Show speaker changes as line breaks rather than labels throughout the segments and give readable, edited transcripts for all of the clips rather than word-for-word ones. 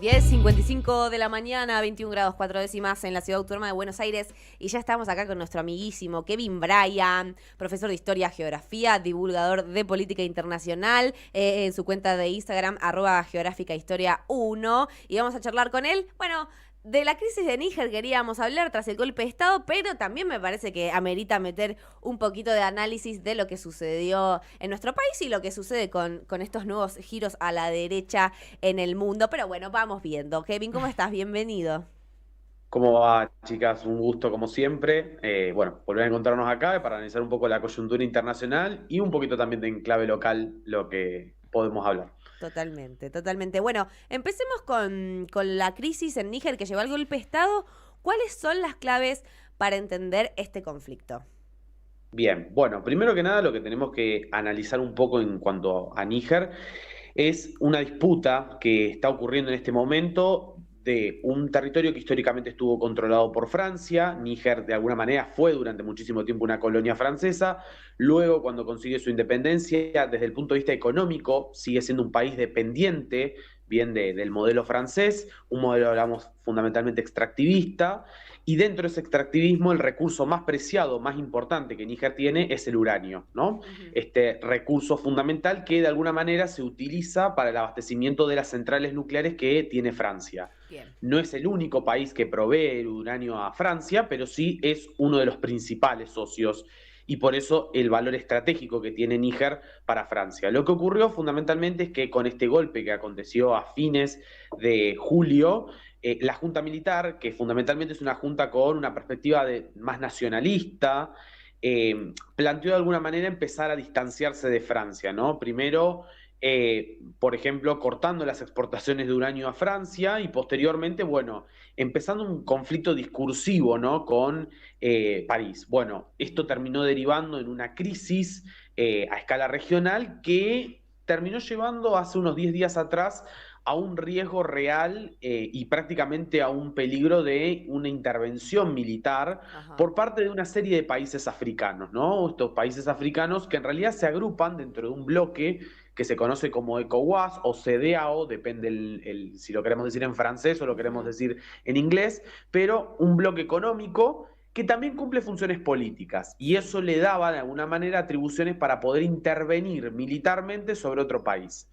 10:55 de la mañana, 21 grados 4 décimas en la ciudad autónoma de Buenos Aires. Y ya estamos acá con nuestro amiguísimo Kevin Bryan, profesor de Historia, Geografía, divulgador de política internacional, en su cuenta de Instagram, @geográficahistoria1. Y vamos a charlar con él, bueno, de la crisis de Níger queríamos hablar tras el golpe de Estado, pero también me parece que amerita meter un poquito de análisis de lo que sucedió en nuestro país y lo que sucede con estos nuevos giros a la derecha en el mundo. Pero bueno, vamos viendo. Kevin, ¿cómo estás? Bienvenido.
¿Cómo va, chicas? Un gusto como siempre. Bueno, volver a encontrarnos acá para analizar un poco la coyuntura internacional y un poquito también de en clave local lo que podemos hablar.
Totalmente, totalmente. Bueno, empecemos con la crisis en Níger que llevó al golpe de Estado. ¿Cuáles son las claves para entender este conflicto?
Bien, bueno, primero que nada lo que tenemos que analizar un poco en cuanto a Níger es una disputa que está ocurriendo en este momento de un territorio que históricamente estuvo controlado por Francia. Níger de alguna manera fue durante muchísimo tiempo una colonia francesa. Luego, cuando consigue su independencia, desde el punto de vista económico, sigue siendo un país dependiente bien del modelo francés, un modelo, hablamos, fundamentalmente extractivista, y dentro de ese extractivismo el recurso más preciado, más importante que Níger tiene es el uranio, ¿no?
Ujú.
Este recurso fundamental que de alguna manera se utiliza para el abastecimiento de las centrales nucleares que tiene Francia.
Bien.
No es el único país que provee el uranio a Francia, pero sí es uno de los principales socios y por eso el valor estratégico que tiene Níger para Francia. Lo que ocurrió fundamentalmente es que con este golpe que aconteció a fines de julio, la junta militar, que fundamentalmente es una junta con una perspectiva más nacionalista, planteó de alguna manera empezar a distanciarse de Francia, ¿no? Primero, por ejemplo, cortando las exportaciones de uranio a Francia y posteriormente, bueno, empezando un conflicto discursivo, ¿no? Con París. Bueno, esto terminó derivando en una crisis a escala regional que terminó llevando hace unos 10 días atrás a un riesgo real y prácticamente a un peligro de una intervención militar
Ajá.
por parte de una serie de países africanos, ¿no? Estos países africanos que en realidad se agrupan dentro de un bloque que se conoce como ECOWAS o CEDEAO, depende si lo queremos decir en francés o lo queremos
Ujú.
decir en inglés, pero un bloque económico que también cumple funciones políticas y
Sí.
eso le daba de alguna manera atribuciones para poder intervenir militarmente sobre otro país.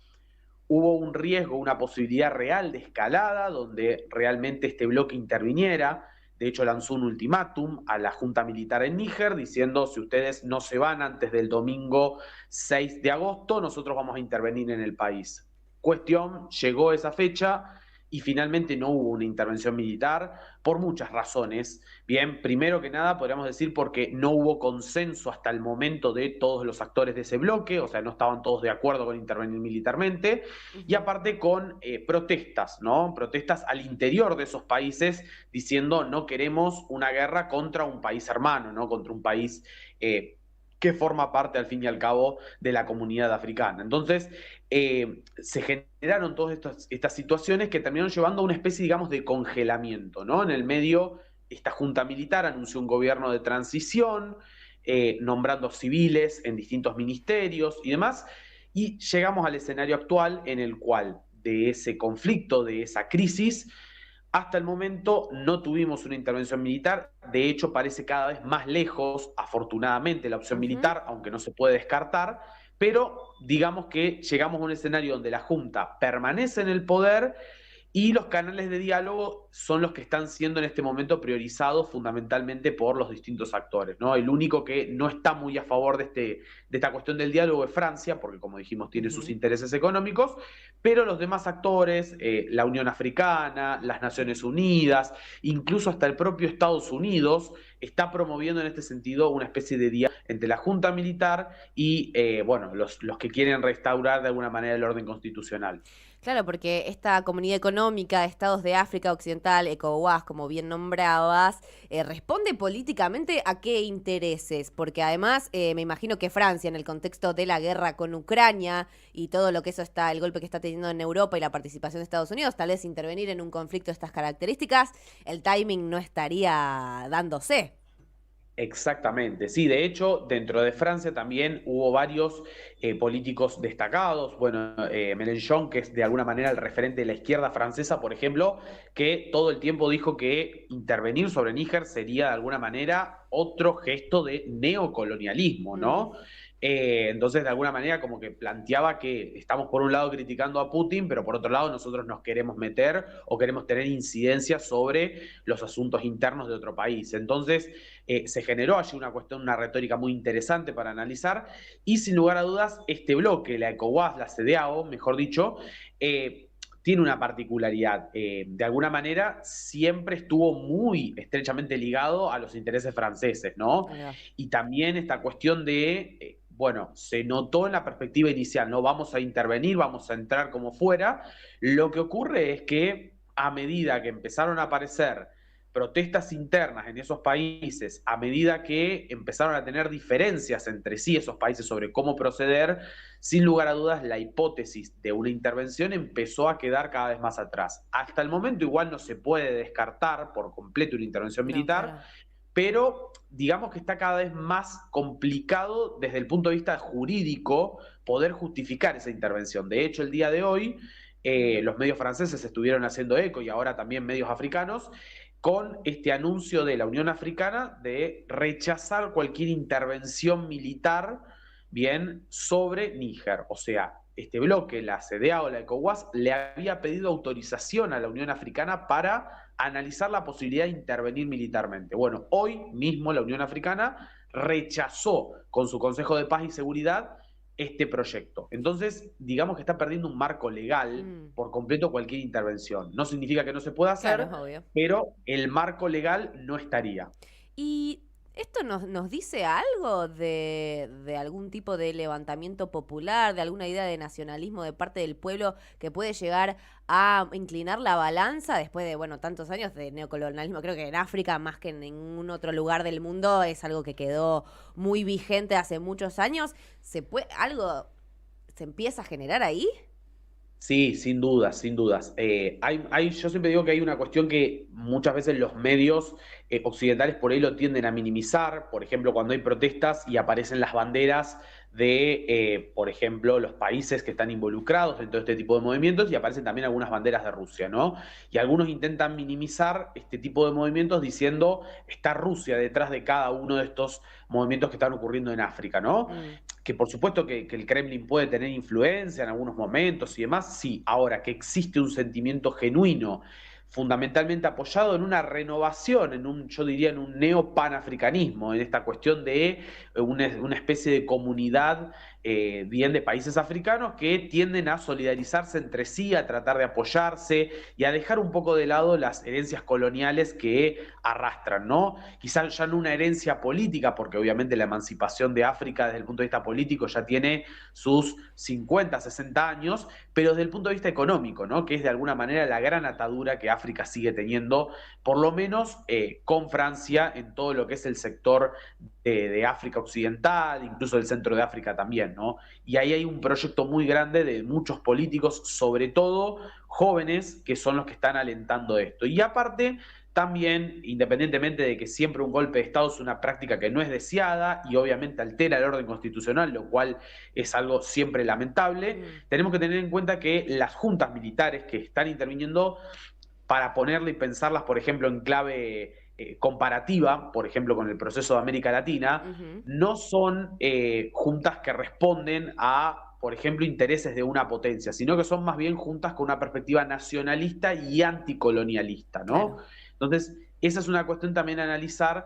Hubo un riesgo, una posibilidad real de escalada, donde realmente este bloque interviniera. De hecho, lanzó un ultimátum a la Junta Militar en Níger, diciendo, si ustedes no se van antes del domingo 6 de agosto, nosotros vamos a intervenir en el país. Cuestión, llegó esa fecha y finalmente no hubo una intervención militar por muchas razones. Bien, primero que nada, podríamos decir porque no hubo consenso hasta el momento de todos los actores de ese bloque, o sea, no estaban todos de acuerdo con intervenir militarmente, y
Ujú.
aparte con protestas, ¿no? Protestas al interior de esos países diciendo no queremos una guerra contra un país hermano, ¿no? Contra un país que forma parte al fin y al cabo de la comunidad africana. Entonces, se generaron todas estas situaciones que terminaron llevando a una especie, digamos, de congelamiento, ¿no? En el medio, esta junta militar anunció un gobierno de transición, nombrando civiles en distintos ministerios y demás, y llegamos al escenario actual en el cual de ese conflicto, de esa crisis, hasta el momento no tuvimos una intervención militar, de hecho parece cada vez más lejos, afortunadamente, la opción
Ujú.
militar, aunque no se puede descartar, pero digamos que llegamos a un escenario donde la Junta permanece en el poder y los canales de diálogo son los que están siendo en este momento priorizados fundamentalmente por los distintos actores, ¿no? El único que no está muy a favor de esta cuestión del diálogo es Francia, porque como dijimos tiene sus
Ujú.
intereses económicos, pero los demás actores, la Unión Africana, las Naciones Unidas, incluso hasta el propio Estados Unidos, está promoviendo en este sentido una especie de diálogo entre la Junta Militar y, bueno, los que quieren restaurar de alguna manera el orden constitucional.
Claro, porque esta comunidad económica de estados de África Occidental, ECOWAS, como bien nombrabas, responde políticamente a qué intereses, porque además me imagino que Francia, en el contexto de la guerra con Ucrania y todo lo que eso está, el golpe que está teniendo en Europa y la participación de Estados Unidos, tal vez intervenir en un conflicto de estas características, el timing no estaría dándose.
Exactamente, sí, de hecho, dentro de Francia también hubo varios políticos destacados, bueno, Mélenchon, que es de alguna manera el referente de la izquierda francesa, por ejemplo, que todo el tiempo dijo que intervenir sobre Níger sería de alguna manera otro gesto de neocolonialismo,
Mm,
¿no? Entonces, de alguna manera, como que planteaba que estamos por un lado criticando a Putin, pero por otro lado nosotros nos queremos meter o queremos tener incidencia sobre los asuntos internos de otro país. Entonces, se generó allí una cuestión, una retórica muy interesante para analizar y sin lugar a dudas este bloque, la ECOWAS, la CEDEAO, mejor dicho, tiene una particularidad. De alguna manera siempre estuvo muy estrechamente ligado a los intereses franceses, ¿no?
ahí va.
Y también esta cuestión de, bueno, se notó en la perspectiva inicial, no vamos a intervenir, vamos a entrar como fuera. Lo que ocurre es que a medida que empezaron a aparecer protestas internas en esos países, a medida que empezaron a tener diferencias entre sí esos países sobre cómo proceder, sin lugar a dudas la hipótesis de una intervención empezó a quedar cada vez más atrás. Hasta el momento igual no se puede descartar por completo una intervención
No,
militar,
claro.
pero digamos que está cada vez más complicado desde el punto de vista jurídico poder justificar esa intervención. De hecho, el día de hoy, los medios franceses estuvieron haciendo eco y ahora también medios africanos con este anuncio de la Unión Africana de rechazar cualquier intervención militar, bien, sobre Níger. O sea, este bloque, la CDA o la ECOWAS, le había pedido autorización a la Unión Africana para analizar la posibilidad de intervenir militarmente. Bueno, hoy mismo la Unión Africana rechazó con su Consejo de Paz y Seguridad este proyecto. Entonces, digamos que está perdiendo un marco legal
Mm,
por completo cualquier intervención. No significa que no se pueda
claro,
hacer,
obvio.
pero el marco legal no estaría.
¿Y esto nos dice algo de algún tipo de levantamiento popular, de alguna idea de nacionalismo de parte del pueblo que puede llegar a inclinar la balanza después de, bueno, tantos años de neocolonialismo? Creo que en África, más que en ningún otro lugar del mundo, es algo que quedó muy vigente hace muchos años. ¿Algo se empieza a generar ahí?
Sí, sin dudas, sin dudas. Yo siempre digo que hay una cuestión que muchas veces los medios occidentales por ahí lo tienden a minimizar. Por ejemplo, cuando hay protestas y aparecen las banderas de, por ejemplo, los países que están involucrados en todo este tipo de movimientos y aparecen también algunas banderas de Rusia, ¿no? Y algunos intentan minimizar este tipo de movimientos diciendo está Rusia detrás de cada uno de estos movimientos que están ocurriendo en África, ¿no?
Mm,
Que por supuesto que el Kremlin puede tener influencia en algunos momentos y demás, sí, ahora que existe un sentimiento genuino, fundamentalmente apoyado en una renovación, yo diría, en un neopanafricanismo, en esta cuestión de una especie de comunidad bien de países africanos que tienden a solidarizarse entre sí, a tratar de apoyarse y a dejar un poco de lado las herencias coloniales que arrastran, ¿no? Quizás ya no una herencia política, porque obviamente la emancipación de África desde el punto de vista político ya tiene sus 50, 60 años, pero desde el punto de vista económico, ¿no? Que es de alguna manera la gran atadura que África sigue teniendo, por lo menos con Francia en todo lo que es el sector de África Occidental, incluso del centro de África también, ¿no? Y ahí hay un proyecto muy grande de muchos políticos, sobre todo jóvenes, que son los que están alentando esto. Y aparte, también, independientemente de que siempre un golpe de Estado es una práctica que no es deseada y obviamente altera el orden constitucional, lo cual es algo siempre lamentable,
mm,
tenemos que tener en cuenta que las juntas militares que están interviniendo para ponerle y pensarlas, por ejemplo, en clave comparativa, por ejemplo, con el proceso de América Latina,
ujú,
no son juntas que responden a, por ejemplo, intereses de una potencia, sino que son más bien juntas con una perspectiva nacionalista y anticolonialista, ¿no?
claro.
Entonces, esa es una cuestión también a analizar,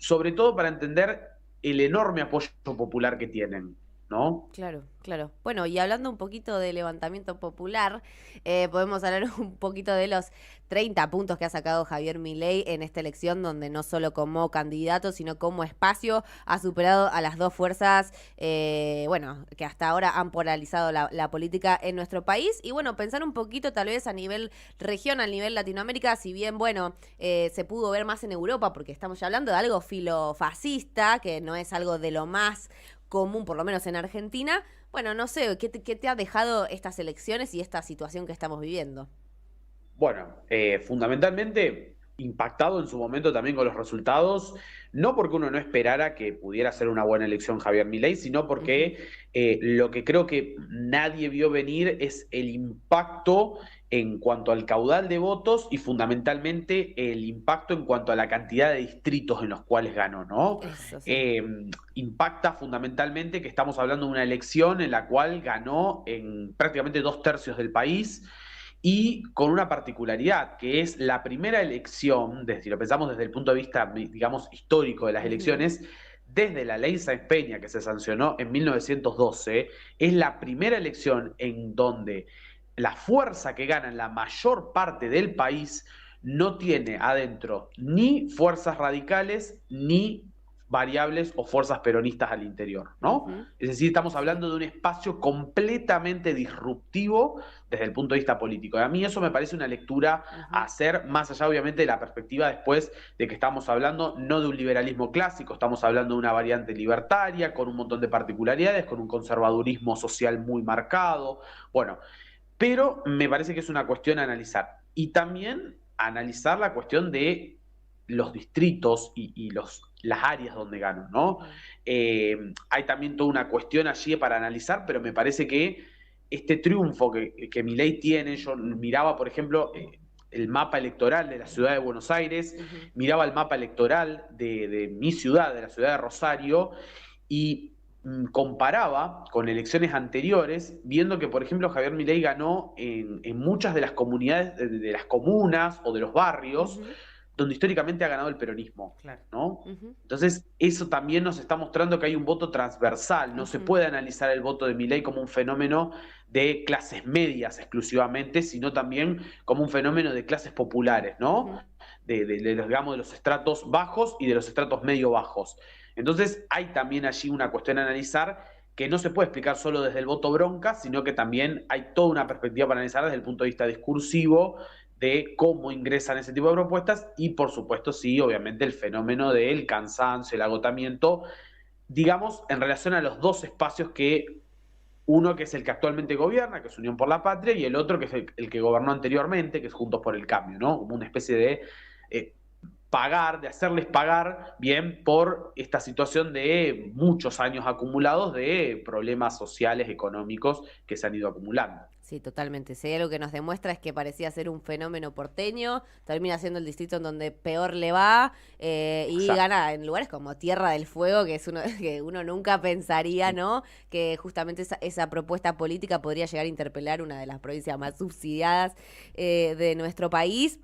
sobre todo para entender el enorme apoyo popular que tienen, ¿no?
Claro, claro. Bueno, y hablando un poquito de levantamiento popular, podemos hablar un poquito de los 30 puntos que ha sacado Javier Milei en esta elección, donde no solo como candidato, sino como espacio ha superado a las dos fuerzas, bueno, que hasta ahora han polarizado la política en nuestro país. Y bueno, pensar un poquito tal vez a nivel región, a nivel Latinoamérica, si bien, bueno, se pudo ver más en Europa, porque estamos ya hablando de algo filofascista, que no es algo de lo más común, por lo menos en Argentina. Bueno, no sé, qué te ha dejado estas elecciones y esta situación que estamos viviendo?
Bueno, fundamentalmente impactado en su momento también con los resultados, no porque uno no esperara que pudiera ser una buena elección Javier Milei, sino porque lo que creo que nadie vio venir es el impacto en cuanto al caudal de votos y fundamentalmente el impacto en cuanto a la cantidad de distritos en los cuales ganó, ¿no?
Eso sí.
Eh, Impacta fundamentalmente que estamos hablando de una elección en la cual ganó en prácticamente 2/3 del país y con una particularidad, que es la primera elección, si lo pensamos desde el punto de vista, digamos, histórico de las elecciones, desde la ley Sáenz Peña, que se sancionó en 1912, es la primera elección en donde la fuerza que gana en la mayor parte del país no tiene adentro ni fuerzas radicales ni variables o fuerzas peronistas al interior, ¿no? Es decir, estamos hablando de un espacio completamente disruptivo desde el punto de vista político. Y a mí eso me parece una lectura a hacer, más allá obviamente de la perspectiva después de que estamos hablando no de un liberalismo clásico, estamos hablando de una variante libertaria, con un montón de particularidades, con un conservadurismo social muy marcado, bueno, pero me parece que es una cuestión a analizar. Y también analizar la cuestión de los distritos y las áreas donde ganan, ¿no? Hay también toda una cuestión allí para analizar, pero me parece que este triunfo que Milei tiene, yo miraba, por ejemplo, el mapa electoral de la ciudad de Buenos Aires, miraba el mapa electoral de mi ciudad, de la ciudad de Rosario, y comparaba con elecciones anteriores, viendo que, por ejemplo, Javier Milei ganó en muchas de las comunidades, de las comunas o de los barrios, donde históricamente ha ganado el peronismo,
Claro.
¿no? Entonces, eso también nos está mostrando que hay un voto transversal. No se puede analizar el voto de Milei como un fenómeno de clases medias exclusivamente, sino también como un fenómeno de clases populares, ¿no? Digamos, de los estratos bajos y de los estratos medio bajos. Entonces, hay también allí una cuestión a analizar que no se puede explicar solo desde el voto bronca, sino que también hay toda una perspectiva para analizar desde el punto de vista discursivo, de cómo ingresan ese tipo de propuestas y, por supuesto, sí, obviamente el fenómeno del cansancio, el agotamiento, digamos, en relación a los dos espacios que uno que es el que actualmente gobierna, que es Unión por la Patria, y el otro que es el que gobernó anteriormente, que es Juntos por el Cambio, ¿no? Como una especie de pagar, de hacerles pagar bien por esta situación de muchos años acumulados de problemas sociales, económicos que se han ido acumulando.
Sí, totalmente. Si hay algo que nos demuestra es que parecía ser un fenómeno porteño, termina siendo el distrito en donde peor le va y gana en lugares como Tierra del Fuego, que es uno que uno nunca pensaría, ¿no? Que justamente esa propuesta política podría llegar a interpelar una de las provincias más subsidiadas de nuestro país.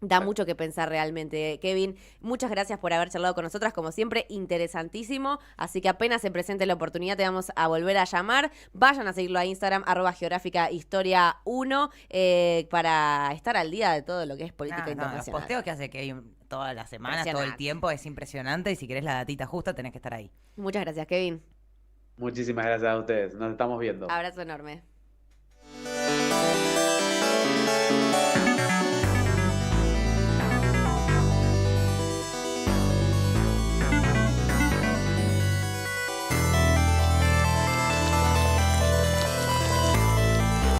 Da mucho que pensar realmente, Kevin. Muchas gracias por haber charlado con nosotras, como siempre, interesantísimo. Así que apenas se presente la oportunidad, te vamos a volver a llamar. Vayan a seguirlo a Instagram, @geográficahistoria1, para estar al día de todo lo que es política internacional.
Los posteos que hace Kevin todas las semanas, todo el tiempo, es impresionante. Y si querés la datita justa, tenés que estar ahí.
Muchas gracias, Kevin.
Muchísimas gracias a ustedes. Nos estamos viendo.
Abrazo enorme.